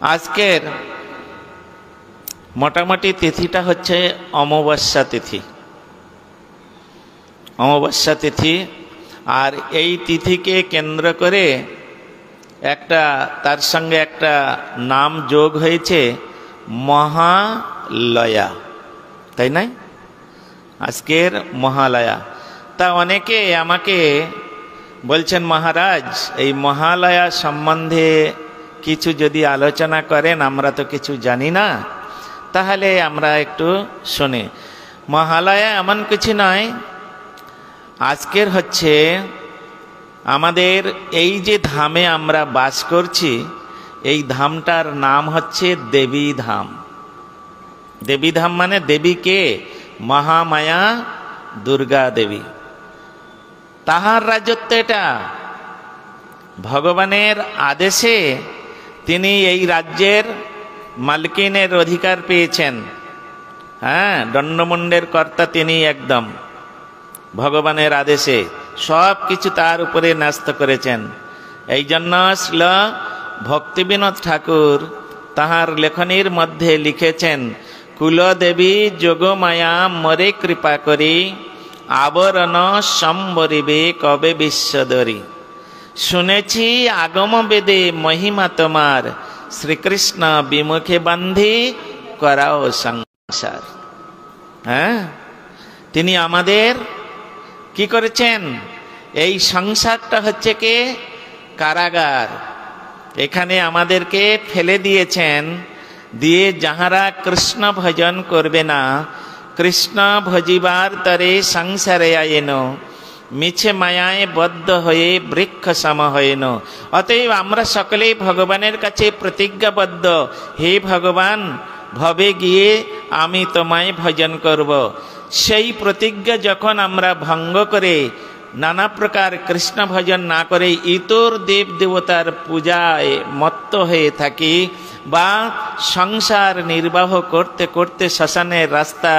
আজকের মোটামুটি তিথিটা হচ্ছে অমাবস্যা তিথি। অমাবস্যা তিথি, আর এই তিথিকে কেন্দ্র করে তার সঙ্গে একটা নাম যোগ হয়েছে মহালয়া, তাই নাই? আজকের মহালয়া। তা অনেকে আমাকে বলছেন, মহারাজ এই মহালয়া সম্বন্ধে কিছু যদি আলোচনা করেন, আমরা তো কিছু জানি না, তাহলে আমরা একটু শুনি। মহালয়া এমন কিছু নয়, আজকের হচ্ছে আমাদের এই যে ধামে আমরা বাস করছি, এই ধামটার নাম হচ্ছে দেবী ধাম। দেবী ধাম মানে দেবীকে, মহামায়া দুর্গা দেবী, তাহার রাজত্ব এটা। ভগবানের আদেশে তিনি এই রাজ্যের মালকিনের অধিকার পেয়েছেন। হ্যাঁ, দণ্ডমুণ্ডের কর্তা তিনি একদম। ভগবানের আদেশে সব কিছু তার উপরে ন্যস্ত করেছেন। এই জন্য শ্রীল ভক্তিবিনোদ ঠাকুর তাহার লেখনীর মধ্যে লিখেছেন, কুলদেবী যোগমায়া মরে কৃপা করি, আবরণ সম্বরিবে কবে বিশ্বদরি। শুনেছি আগম বেদে মহিমা তোমার, শ্রীকৃষ্ণ বিমুখে বান্ধি করাও সংসার। হ্যাঁ, তিনি আমাদের কি করেছেন? এই সংসারটা হচ্ছে কি কারাগার। এখানে আমাদেরকে ফেলে দিয়েছেন, দিয়ে যাহারা কৃষ্ণ ভজন করবে না, কৃষ্ণ ভজিবার তরে সংসারে আয়েন, মিছে মায়ায় বদ্ধ হয়ে বৃক্ষ সম হয়েন। অতএব আমরা সকলেই ভগবানের কাছে প্রতিজ্ঞাবদ্ধ, হে ভগবান, ভবে গিয়ে আমি তোমায় ভজন করব। সেই প্রতিজ্ঞা যখন আমরা ভঙ্গ করে নানা প্রকার কৃষ্ণ ভজন না করে ইতর দেব দেবতার পূজায় মত্ত হয়ে থাকি, বা সংসার নির্বাহ করতে করতে শ্মশানের রাস্তা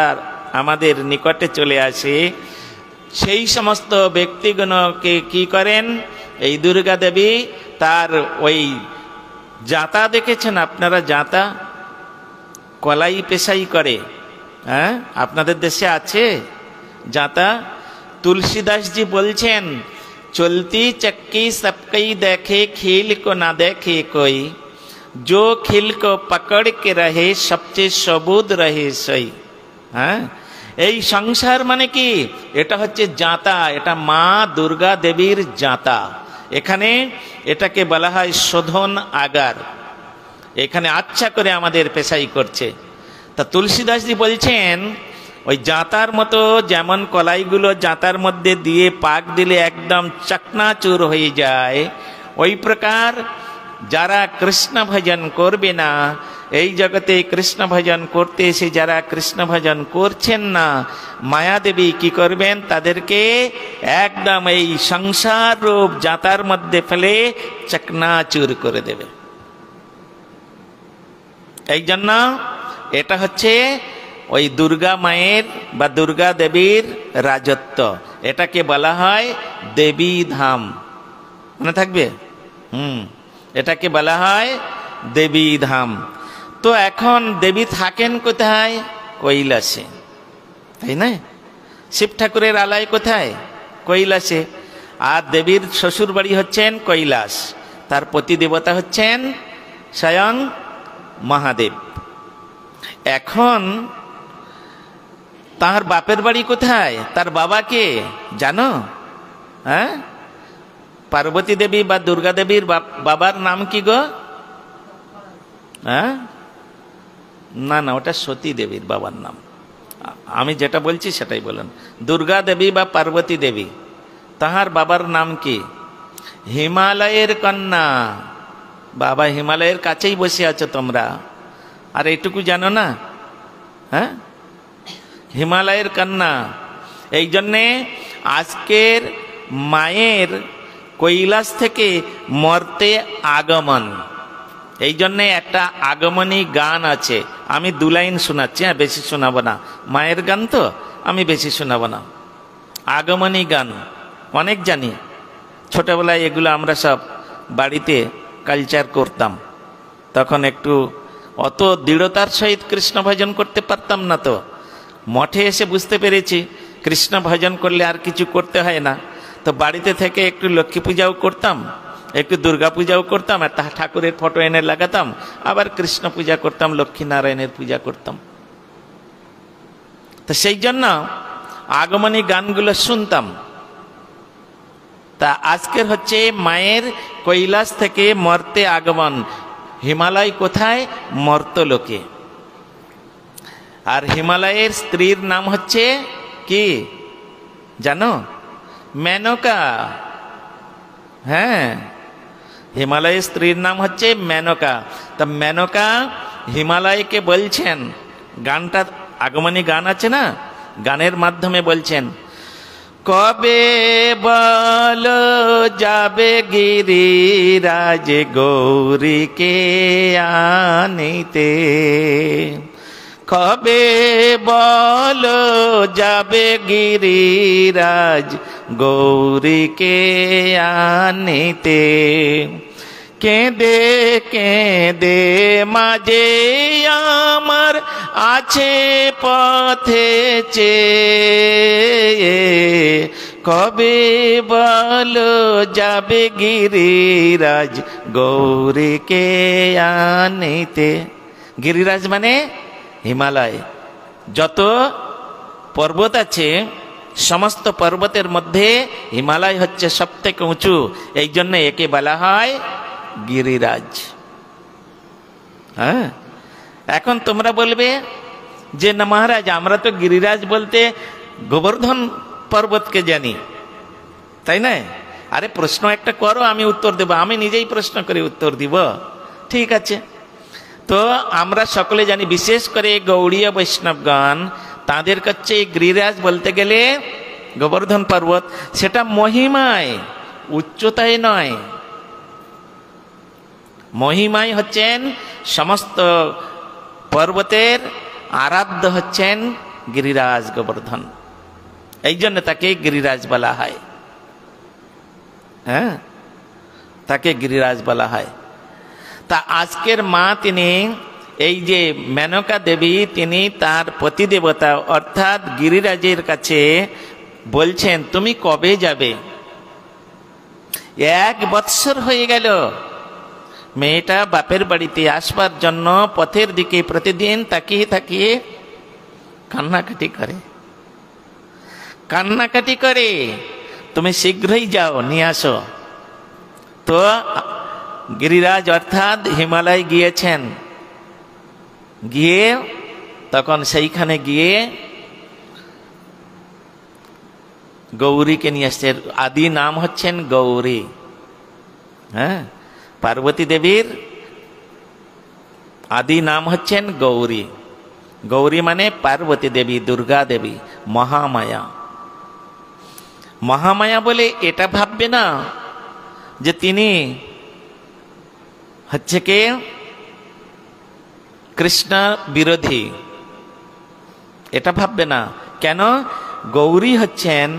আমাদের নিকটে চলে আসে, সেই সমস্ত ব্যক্তিগণকে কি করেন এই দুর্গা দেবী? তার ওই জাঁতা দেখেছেন আপনারা? জাঁতা কলাই পেশাই করে। হ্যাঁ, আপনাদের দেশে আছে জাঁতা। তুলসীদাসজি বলছেন, চলতি চক্কি সবকই দেখে, খিল কো না দেখে কই, जो खिल को पकड़ के रहे सबसे सबूत रहे सही। হ্যাঁ, এই সংসার মানে কি? এটা হচ্ছে জাঁতা, এটা মা দুর্গা দেবীর জাঁতা। এখানে এটাকে বলা হয় শোধন আগার। এখানে আচ্ছা করে আমাদের পেশাই করছে। তা তুলসীদাসজি বলছেন, ওই জাঁতার মতো যেমন কলাইগুলো জাঁতার মধ্যে দিয়ে পাক দিলে একদম চকনাচুর হয়ে যায়, ওই প্রকার যারা কৃষ্ণ ভজন করবে না, এই জগতে কৃষ্ণ ভজন করতে এসে যারা কৃষ্ণ ভজন করছেন না, মায়াদেবী কি করবেন? তাদেরকে একদম এই সংসার রূপ জাঁতার মধ্যে ফেলে চকনাচুর করে দেবে। এই জন্য এটা হচ্ছে ওই দুর্গা মায়ের বা দুর্গা দেবীর রাজত্ব। এটাকে বলা হয় দেবী ধাম। মনে থাকবে? এটাকে বলা হয় দেবী ধাম। তো এখন দেবী থাকেন কোথায়? কৈলাসে, তাই না? শিব ঠাকুরের আলয় কোথায়? কৈলাসে। আর দেবীর শ্বশুর বাড়ি হচ্ছেন কৈলাস, তার পতি দেবতা হচ্ছেন স্বয়ং মহাদেব। এখন তার বাপের বাড়ি কোথায়? তার বাবাকে জানো? হ্যাঁ, পার্বতী দেবী বা দুর্গা দেবীর বাবার নাম কি গো? হ্যাঁ, না না, ওটা সতী দেবীর বাবার নাম। আমি যেটা বলছি সেটাই বলেন। দুর্গা দেবী বা পার্বতী দেবী, তাহার বাবার নাম কি? হিমালয়ের কন্যা। বাবা হিমালয়ের কাছেই বসে আছো তোমরা, আর এইটুকু জানো না? হ্যাঁ, হিমালয়ের কন্যা। এই জন্যে আজকের মায়ের কৈলাস থেকে মর্তে আগমন। এই জন্যে একটা আগমনী গান আছে, আমি 2 লাইন শোনাচ্ছি, হ্যাঁ, বেশি শোনাবো না। মায়ের গান তো আমি বেশি শোনাবো না। আগমনী গান অনেক জানি, ছোটবেলায় এগুলো আমরা সব বাড়িতে কালচার করতাম। তখন একটু অত দৃঢ়তার সহিত কৃষ্ণ ভজন করতে পারতাম না। তো মঠে এসে বুঝতে পেরেছি কৃষ্ণ ভজন করলে আর কিছু করতে হয় না। তো বাড়িতে থেকে একটু লক্ষ্মী পূজাও করতাম, একটু দুর্গা পূজাও করতাম, আর ঠাকুরের ফটো এনে লাগাতাম, আবার কৃষ্ণ পূজা করতাম, লক্ষ্মী নারায়ণের পূজা করতাম। তো সেই জন্য আগমনী গানগুলো শুনতাম। তা আজকের হচ্ছে মায়ের কৈলাস থেকে মর্তে আগমন। হিমালয় কোথায়? মর্তলোকে। আর হিমালয়ের স্ত্রীর নাম হচ্ছে কি জানো? মেনকা। হ্যাঁ, হিমালয়ের স্ত্রীর নাম হচ্ছে মেনকা। তা মেনকা হিমালয়কে বলছেন, গানটা আগমনী গান আছে না, গানের মাধ্যমে বলছেন, কবে বল যাবে গিরিরাজ গৌরীকে আনিতে, কবে বল যাবে গিরিরাজ গৌরীকে আনিতে, কেঁদে কেঁদে মাঝে আমার আছে পথে চেয়ে, কবে বলো যাবে গিরিরাজ গৌরীকে আনিতে। গিরিরাজ মানে হিমালয়। যত পর্বত আছে সমস্ত পর্বতের মধ্যে হিমালয় হচ্ছে সব থেকে উঁচু, এই জন্য একে বলা হয় গিরিরাজ। হ্যাঁ, এখন তোমরা বলবে যে না মহারাজ, আমরা তো গিরিরাজ বলতে গোবর্ধন পর্বতকে জানি, তাই না? আরে প্রশ্ন একটা করো, আমি উত্তর দেব। আমি নিজেই প্রশ্ন করে উত্তর দিব, ঠিক আছে? তো আমরা সকলে জানি, বিশেষ করে গৌড়ীয় বৈষ্ণবগণ, তাদের কাছে গিরিরাজ বলতে গেলে গোবর্ধন পর্বত, সেটা মহিমায়, উচ্চতায় নয়। মহিমায় হচ্ছেন সমস্ত পর্বতের আরাধ্য হচ্ছেন গিরিরাজ গোবর্ধন, এই জন্য তাকে গিরিরাজ বলা হয়। হ্যাঁ, তাকে গিরিরাজ বলা হয়। তা আজকের মা তিনি, এই যে মেনকা দেবী, তিনি তার পতিদেবতা অর্থাৎ গিরিরাজের কাছে বলছেন, তুমি কবে যাবে? 1 বৎসর হয়ে গেল। মেয়েটা বাপের বাড়িতে আসবার জন্য পথের দিকে প্রতিদিন তাকিয়ে তাকিয়ে কান্নাকাটি করে, কান্নাকাটি করে, তুমি শীঘ্রই যাও, নিয়ে আসো। তো গিরিরাজ অর্থাৎ হিমালয় গিয়েছেন, গিয়ে তখন সেইখানে গিয়ে গৌরীকে নিয়ে আসছে। আদি নাম হচ্ছেন গৌরী। হ্যাঁ, পার্বতী দেবীর আদি নাম হচ্ছেন গৌরী। গৌরী মানে পার্বতী দেবী, দুর্গা দেবী, মহামায়া। মহামায়া বলে এটা ভাববে না যে তিনি হচ্ছে কে কৃষ্ণ বিরোধী, এটা ভাববে না। কেন? গৌরী হচ্ছেন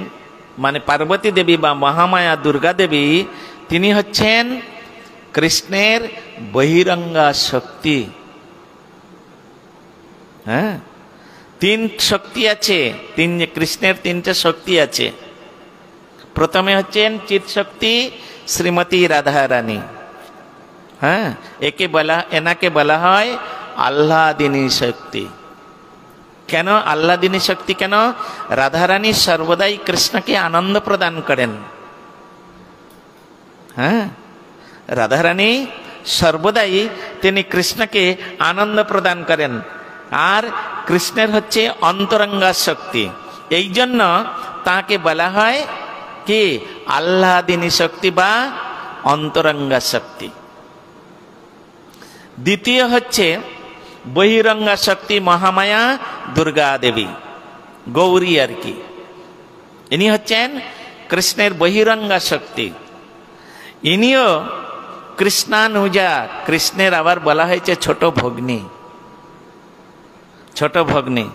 মানে পার্বতী দেবী বা মহামায়া দুর্গা দেবী, তিনি হচ্ছেন কৃষ্ণের বহিরঙ্গা শক্তি। হ্যাঁ, 3 শক্তি আছে, কৃষ্ণের 3টে শক্তি আছে। প্রথমে হচ্ছেন চিৎ শক্তি শ্রীমতী রাধা রানী। হ্যাঁ, এনাকে বলা হয় আহ্লাদিনী শক্তি। কেন আহ্লাদিনী শক্তি? কেন? রাধারানী সর্বদাই কৃষ্ণকে আনন্দ প্রদান করেন। হ্যাঁ, রাধারানী সর্বদাই তিনি কৃষ্ণকে আনন্দ প্রদান করেন, আর কৃষ্ণের হচ্ছে অন্তরঙ্গা শক্তি। এই জন্য তাকে বলা হয় কি আহ্লাদিনী শক্তি বা অন্তরঙ্গা শক্তি। দ্বিতীয় হচ্ছে বহিরঙ্গা শক্তি, মহামায়া দুর্গা দেবী, গৌরী আর কি। ইনি হচ্ছেন কৃষ্ণের বহিরঙ্গা শক্তি। ইনিও কৃষ্ণানুজা, কৃষ্ণের আবার বলা হয়েছে ছোট ভগ্নী। ছোট ভগ্নী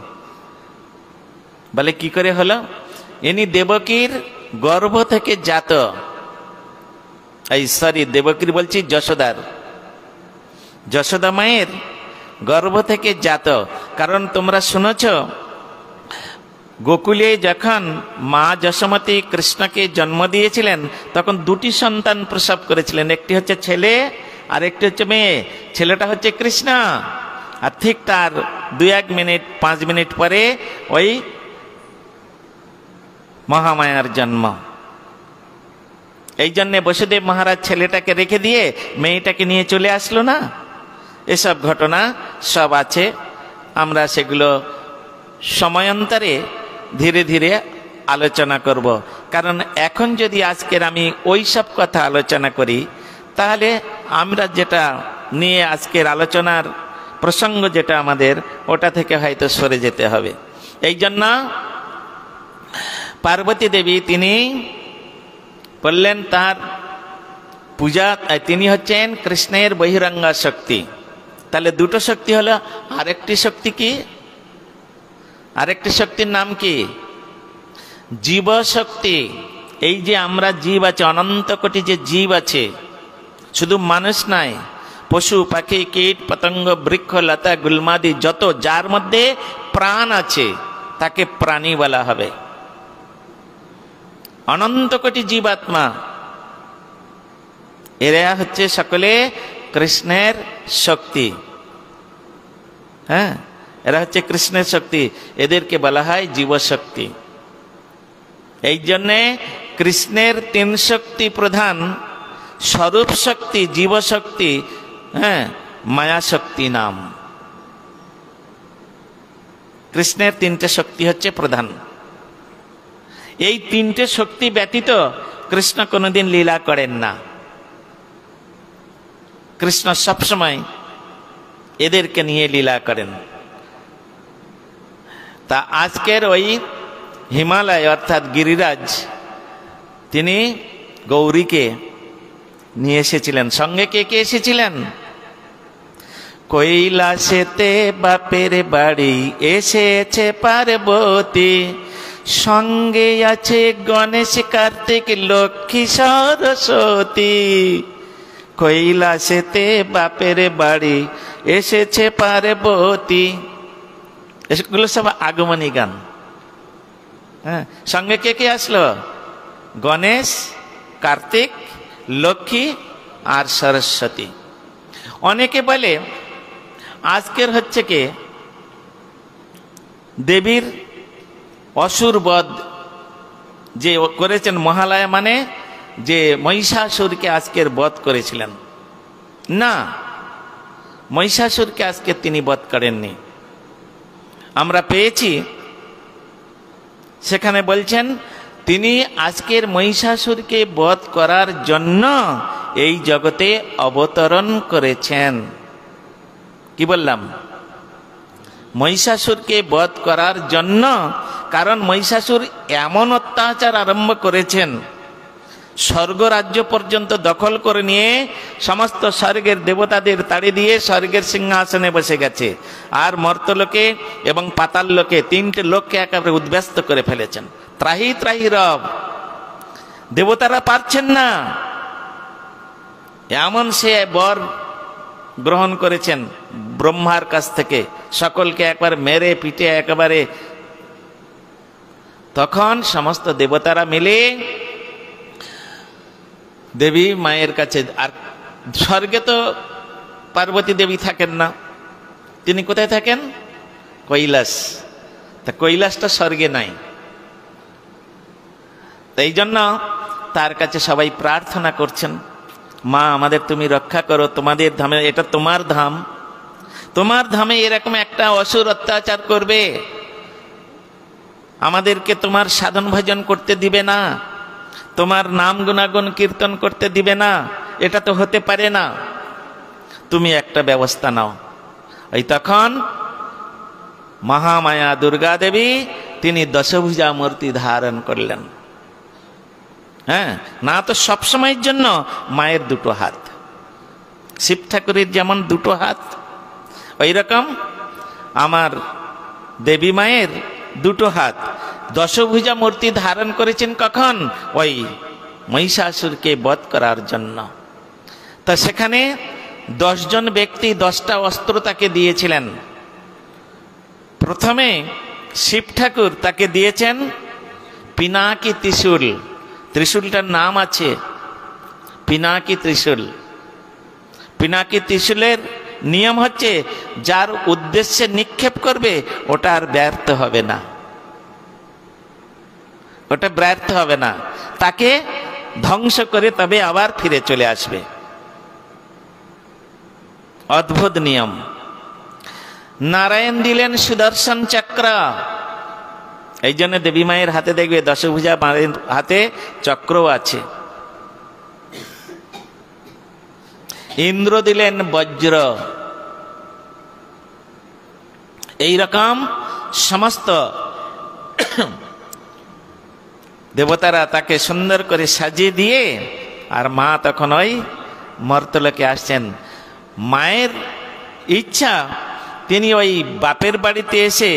বলে কি করে হলো? ইনি দেবকীর গর্ভ থেকে জাত, এই সরি দেবকীর বলছি যশোদার, যশোদা মায়ের গর্ভ থেকে জাত। কারণ তোমরা শুনেছ, গোকুলে যখন মা যশোমতী কৃষ্ণকে জন্ম দিয়েছিলেন তখন দুটি সন্তান প্রসব করেছিলেন, একটি হচ্ছে ছেলে আর একটি হচ্ছে মেয়ে। ছেলেটা হচ্ছে কৃষ্ণ, আর ঠিক তার 2-1 মিনিট 5 মিনিট পরে ওই মহামায়ার জন্ম। এই জন্যে বসুদেব মহারাজ ছেলেটাকে রেখে দিয়ে মেয়েটাকে নিয়ে চলে আসলো না। এসব ঘটনা সব আছে, আমরা সেগুলো সময়ান্তরে ধীরে ধীরে আলোচনা করব। কারণ এখন যদি আজকের আমি ওই সব কথা আলোচনা করি, তাহলে আমরা যেটা নিয়ে আজকের আলোচনার প্রসঙ্গ যেটা আমাদের, ওটা থেকে হয়তো সরে যেতে হবে। এই জন্য পার্বতী দেবী তিনি বললেন তার পূজা, তিনি হচ্ছেন কৃষ্ণের বহিরঙ্গা শক্তি। তাহলে দুটো শক্তি হলো, আরেকটি শক্তি কি? আরেকটি শক্তির নাম কি? জীব শক্তি। এই যে আমরা জীব আছে, অনন্ত কোটি যে জীব আছে, শুধু মানুষ নাই, পশু পাখি কীট পতঙ্গ বৃক্ষ লতা গুল্মাদি যত, যার মধ্যে প্রাণ আছে তাকে প্রাণী বলা হবে। অনন্ত কোটি জীবাত্মা, এরা হচ্ছে সকলে কৃষ্ণের শক্তি। হ্যাঁ, এরা হচ্ছে কৃষ্ণের শক্তি, এদেরকে বলা হয় জীবশক্তি। এই জন্যে কৃষ্ণের 3 শক্তি প্রধান: স্বরূপ শক্তি, জীবশক্তি, হ্যাঁ, মায়া শক্তি নাম। কৃষ্ণের 3টে শক্তি হচ্ছে প্রধান। এই 3টে শক্তি ব্যতীত কৃষ্ণ কোনোদিন লীলা করেন না। কৃষ্ণ সবসময় এদেরকে নিয়ে লীলা করেন। তা আজকের ওই হিমালয় অর্থাৎ গিরিরাজ, তিনি গৌরীকে নিয়ে এসেছিলেন। সঙ্গে কে কে এসেছিলেন? কৈলাসেতে বাপের বাড়ি এসেছে পার্বতী, সঙ্গে আছে গণেশ কার্তিক লক্ষ্মী সরস্বতী। কৈলাসেতে বাপের বাড়ি এসেছে পার্বতী, এগুলো সব আগমনী গান। হ্যাঁ, সঙ্গে কে কে আসলো? গণেশ, কার্তিক, লক্ষ্মী আর সরস্বতী। অনেকে বলে আজকের হচ্ছে কি দেবীর অসুর বধ যে করেছেন, মহালয়া মানে যে মহিষাসুরকে আজকের বধ করেছিলেন। না, মহিষাসুরকে আজকে তিনি বধ করেননি। আমরা পেয়েছি সেখানে বলছেন তিনি আজকের মহিষাসুরকে বধ করার জন্য এই জগতে অবতরণ করেছেন। কি বললাম? মহিষাসুরকে বধ করার জন্য। কারণ মহিষাসুর এমন অত্যাচার আরম্ভ করেছেন, স্বর্গ রাজ্য পর্যন্ত দখল করে নিয়ে সমস্ত স্বর্গের দেবতাদের তাড়ি দিয়ে স্বর্গের সিংহাসনে বসে গেছে, আর মর্তলোকে এবং পাতাল লোকে 3টে লোককে একেবারে উদ্ব্যস্ত করে ফেলেছেন। ত্রাহি ত্রাহি রব, দেবতারা পারছেন না, এমন সে বর গ্রহণ করেছেন ব্রহ্মার কাছ থেকে, সকলকে একবার মেরে পিটে একেবারে। তখন সমস্ত দেবতারা মিলে দেবী মায়ের কাছে, আর স্বর্গে তো পার্বতী দেবী থাকেন না, তিনি কোথায় থাকেন? কৈলাস। তা কৈলাসটা স্বর্গে নাই, এই জন্য তার কাছে সবাই প্রার্থনা করছেন, মা আমাদের তুমি রক্ষা করো, তোমাদের ধামে, এটা তোমার ধাম, তোমার ধামে এরকম একটা অসুর অত্যাচার করবে, আমাদেরকে তোমার সাধন ভজন করতে দিবে না, তোমার নাম গুণাগুণ কীর্তন করতে দিবে না, এটা তো হতে পারে না, তুমি একটা ব্যবস্থা নাও। এই তখন মহামায়া দুর্গা দেবী তিনি দশভুজা মূর্তি ধারণ করলেন। হ্যাঁ, না তো সবসময়ের জন্য মায়ের 2টো হাত, শিব ঠাকুরের যেমন 2টো হাত, ওই রকম আমার দেবী মায়ের 2টো হাত। দশভুজা মূর্তি ধারণ করেছেন কখন? ওই মহিষাসুরকে বধ করার জন্য। তা সেখানে 10 জন ব্যক্তি 10টা অস্ত্র তাকে দিয়েছিলেন। প্রথমে শিব ঠাকুর তাকে দিয়েছেন পিনাকি ত্রিশূল। ত্রিশূলটার নাম আছে পিনাকি ত্রিশূল। পিনাকি ত্রিশূলের নিয়ম হচ্ছে যার উদ্দেশ্যে নিক্ষেপ করবে ওটা আর ব্যর্থ হবে না, ওটা ব্যর্থ হবে না, তাকে ধ্বংস করে তবে আবার ফিরে চলে আসবে। অদ্ভুত নিয়ম। নারায়ণ দিলেন সুদর্শন চক্র। এই জন্য দেবী মায়ের হাতে দেখবে, দশভুজা মায়ের হাতে চক্রও আছে। ইন্দ্র দিলেন বজ্র। এই রকম সমস্ত দেবতারা তাকে সুন্দর করে সাজিয়ে দিয়ে, আর মা তখন ওই মর্তলোকে আসছেন। মায়ের ইচ্ছা তিনি ওই বাপের বাড়িতে এসে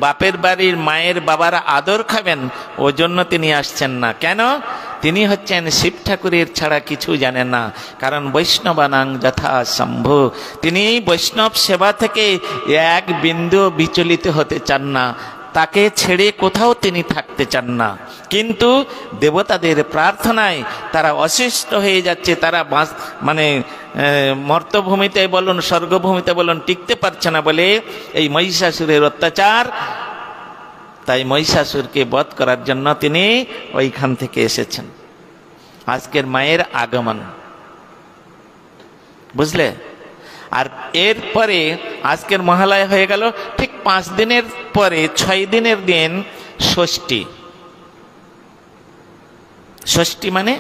বাপের বাড়ির মায়ের বাবারা আদর খাবেন, ওই জন্য তিনি আসছেন না। কেন? তিনি হচ্ছেন শিব ঠাকুরের ছাড়া কিছু জানেন না। কারণ বৈষ্ণবানাং যথা শম্ভু, তিনি বৈষ্ণব সেবা থেকে এক বিন্দু বিচলিত হতে চান না, তাকে ছেড়ে কোথাও তিনি থাকতে চান না। কিন্তু দেবতাদের প্রার্থনায় তারা অসুস্থ হয়ে যাচ্ছে, তারা মানে মর্তভূমিতে বলুন স্বর্গভূমিতে বলুন টিকতে পারছে না বলে এই মহিষাসুরের অত্যাচার। তাই মহিষাসুরকে বধ করার জন্য তিনি ওইখান থেকে এসেছেন। আজকের মায়ের আগমন, বুঝলে? আর এরপরে আজকের মহালয়া হয়ে গেল, ঠিক 5 দিনের পরে 6 দিনের দিন ষষ্ঠী। ষষ্ঠী মানে,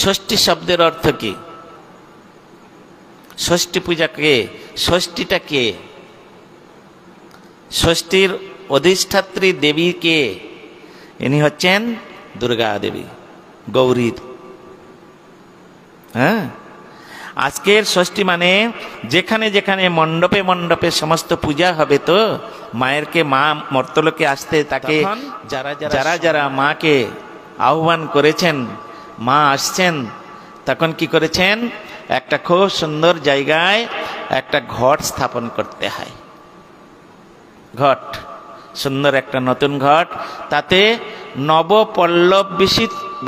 ষষ্ঠী শব্দের অর্থ কি? ষষ্ঠী পূজা কে? ষষ্ঠীটা কে? ষষ্ঠীর অধিষ্ঠাত্রী দেবী কে? ইনি হচ্ছেন দুর্গা দেবী, গৌরী। হ্যাঁ, আজকের ষষ্ঠী মানে যেখানে যেখানে মণ্ডপে মণ্ডপে সমস্ত পূজা হবে, তো মায়েরকে মা মর্তলোকে আসতে তাকে যারা যারা মাকে আহ্বান করেছেন, মা আসছেন, তখন কি করেছেন? একটা খুব সুন্দর জায়গায় একটা ঘট স্থাপন করতে হয়। ঘট, সুন্দর একটা নতুন ঘট, তাতে নবপল্লব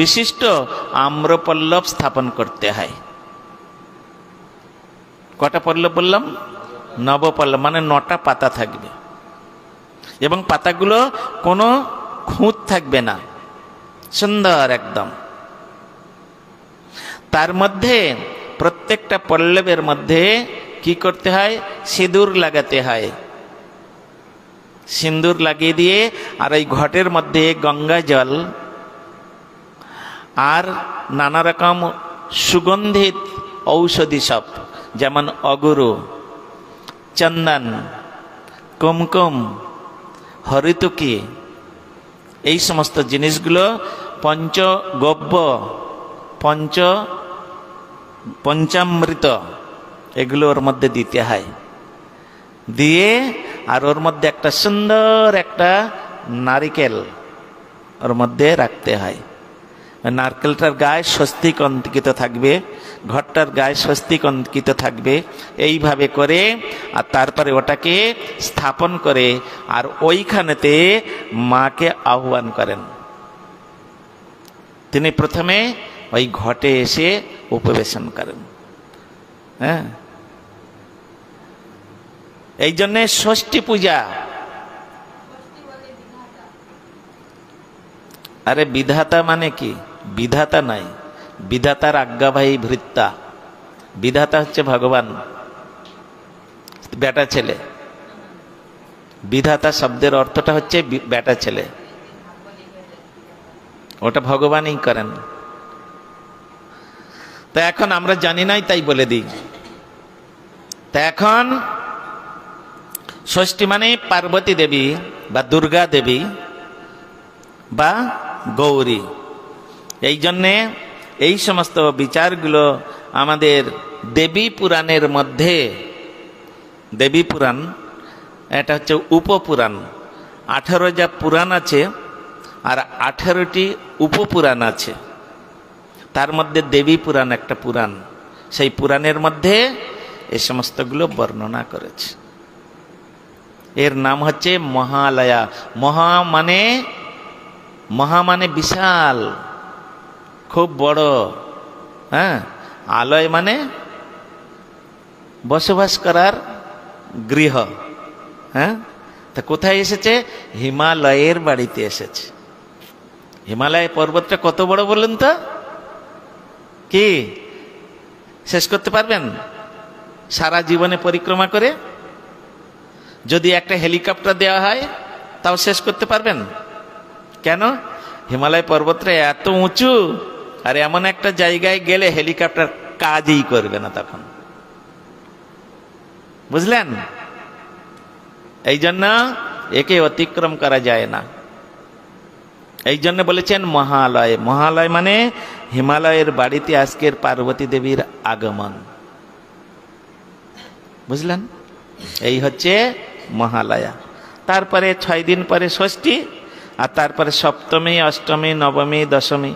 বিশিষ্ট আম্রপল্লব স্থাপন করতে হয়। কটা পল্লব বললাম? নবপল্লব, মানে 9টা পাতা থাকবে এবং পাতাগুলো কোনো খুঁত থাকবে না, সুন্দর একদম। তার মধ্যে প্রত্যেকটা পল্লবের মধ্যে কি করতে হয়? সিঁদুর লাগাতে হয়। সিঁদুর লাগিয়ে দিয়ে, আর এই ঘটের মধ্যে গঙ্গা জল আর নানা রকম সুগন্ধিত ঔষধি সব, যেমন অগুরু, চন্দন, কুমকুম, হরিতুকি, এই সমস্ত জিনিসগুলো পঞ্চগব্য, পঞ্চামৃত, এগুলো ওর মধ্যে দিতে হয়। দিয়ে আর ওর মধ্যে একটা সুন্দর একটা নারিকেল ওর মধ্যে রাখতে হয়। নারকেলটার গায়ে স্বস্তিক অঙ্কিত থাকবে, ঘরটার গায়ে স্বস্তিক অঙ্কিত থাকবে, এইভাবে করে আর তারপরে ওটাকে স্থাপন করে আর ওইখানেতে মাকে আহ্বান করেন। তিনি প্রথমে ওই ঘটে এসে উপবেশন করেন। হ্যাঁ, এই জন্যে ষষ্ঠী পূজা। আরে বিধাতা মানে কি? বিধাতা নাই, বিধাতার আজ্ঞাবাহী ভৃত্যা। বিধাতা হচ্ছে ভগবান, বেটা ছেলে। বিধাতা শব্দের অর্থটা হচ্ছে বেটা ছেলে, ওটা ভগবানই করেন। তা এখন আমরা জানি নাই, তাই বলে দিই। তা এখন ষষ্ঠী মানে পার্বতী দেবী বা দুর্গা দেবী বা গৌরী। এই জন্যে এই সমস্ত বিচারগুলো আমাদের দেবী পুরাণের মধ্যে, দেবী পুরাণ এটা হচ্ছে উপপুরাণ। 18 যা পুরাণ আছে আর 18টি উপপুরাণ আছে। তার মধ্যে দেবী পুরাণ একটা পুরাণ, সেই পুরাণের মধ্যে এই সমস্তগুলো বর্ণনা করেছে। এর নাম হচ্ছে মহালয়া। মহা মানে বিশাল, খুব বড়। হ্যাঁ, আলয় মানে বসবাস করার গৃহ। হ্যাঁ, তা কোথায় এসেছে? হিমালয়ের বাড়িতে এসেছে। হিমালয় পর্বতটা কত বড় বলুন তো? কি শেষ করতে পারবেন সারা জীবনে পরিক্রমা করে? যদি একটা হেলিকপ্টার দেওয়া হয় তাও শেষ করতে পারবেন? কেন? হিমালয় পর্বতটা এত উঁচু, আর এমন একটা জায়গায় গেলে হেলিকপ্টার কাজই করবে না তখন। বুঝলেন? এই জন্য একে অতিক্রম করা যায় না। এই জন্য বলেছেন মহালয়। মহালয় মানে হিমালয়ের বাড়িতে আজকের পার্বতী দেবীর আগমন। বুঝলেন? এই হচ্ছে মহালয়া। তারপরে 6 দিন পরে ষষ্ঠী, আর তারপরে সপ্তমী, অষ্টমী, নবমী, দশমী।